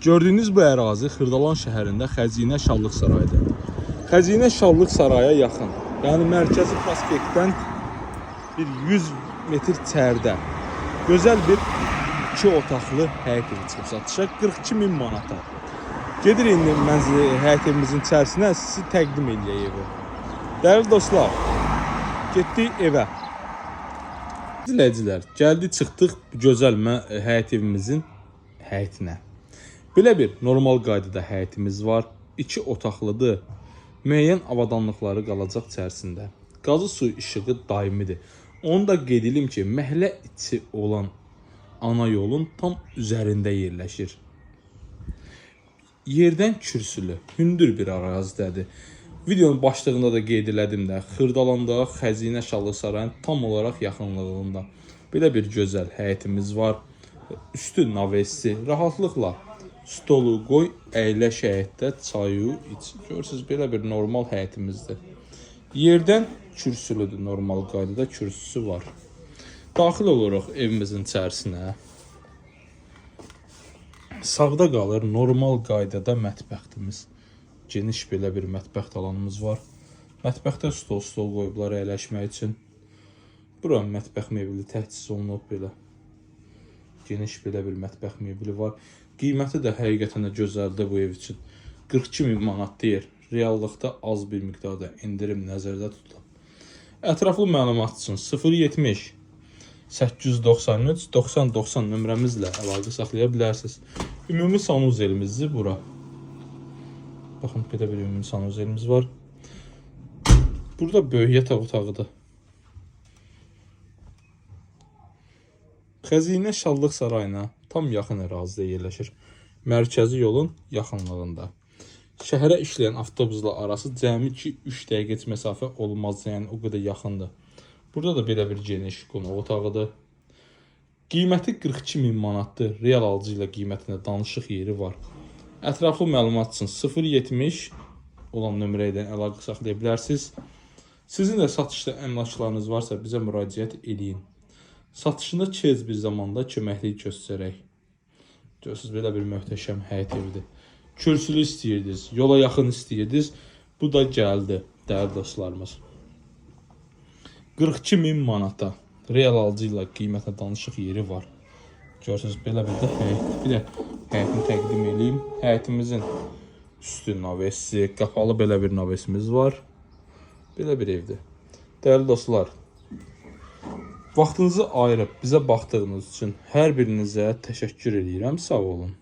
Gördüyünüz bu ərazi Xırdalan şəhərində Xəzinə Şallıq Sarayıdır. Xəzinə Şallıq Saraya yaxın, yəni mərkəzi prospektdən bir 100 metr çərdə gözəl bir 2 otaqlı həyət evi çıxıb satışa 42.000 manata. Gedir indi həyət evimizin içərisinə sizi təqdim edək evi. Dəyərli dostlar, getdik evə. İzləyicilər, gəldik çıxdıq bu gözəl həyət evimizin həyətinə. Belə bir normal qaydada həyətimiz var. 2 otaqlıdır. Müəyyən avadanlıqları qalacaq içərisində. Qazı suyu işığı daimidir. Onu da qeyd edim ki, məhəllə içi olan ana yolun tam üzərində yerləşir. Yerdən kürsülü, hündür bir ərazidədir. Videonun başlığında da qeyd elədim də, Xırdalanda Xəzinə Şallıq Sarayının tam olaraq yaxınlığında. Belə bir gözəl həyətimiz var. Üstü navesi, rahatlıqla stolu qoy, əyləş həyətdə çayı iç. Görürsünüz, belə bir normal həyətimizdir. Yerdən kürsülüdür, normal qaydada kürsüsü var. Daxil oluruq evimizin içərisinə. Sağda qalır normal qaydada mətbəxtimiz. Geniş belə bir mətbəxt alanımız var. Mətbəxtdə stol qoyublar əyləşmək üçün. Bura mətbəx mebeli təchiz olunub belə. Geniş belə bir mətbəx mebeli var. Qiyməti də həqiqətən də gözəldir bu ev üçün. 42.000 manat deyir. Reallıqda az bir miqdarda indirim nəzərdə tutulub. Ətraflı məlumat üçün 070 893 9090 nömrəmizlə əlaqə saxlaya bilərsiniz. Ümumi sanuzelimiz bura. Baxın, belə bir ümumi sanuzelimiz var. Burada böyük yataq otağıdır. Xəzinə Şallıq Sarayına tam yaxın ərazidə yerləşir. Mərkəzi yolun yaxınlığında. Şəhərə işləyən avtobusla arası cəmi 2-3 dəqiqə məsafə olmaz, yəni o qədər yaxındır. Burada da belə bir geniş qonaq otağıdır. Qiyməti 42.000 manatdır. Real alıcı ilə qiymətində danışıq yeri var. Ətraflı məlumat üçün 070 olan nömrəyə əlaqə saxlaya bilərsiniz. Sizin də satışda əmlaklarınız varsa bizə müraciət edin. Satışında tez bir zamanda köməklik göstərək. Görürsünüz, belə bir möhtəşəm həyət evidir. Kürsülü istəyirdiniz, yola yaxın istəyirdiniz. Bu da gəldi, dəyərli dostlarımız. 42.000 manata real alıcı ilə qiymətlə danışıq yeri var. Görürsünüz, belə bir də həyət. Bir də həyətini təqdim edeyim. Həyətimizin üstü navesi, qapalı belə bir navesimiz var. Belə bir evdir. Dəyərli dostlar, vaxtınızı ayırıb bizə baxdığınız üçün hər birinizə təşəkkür edirəm. Sağ olun.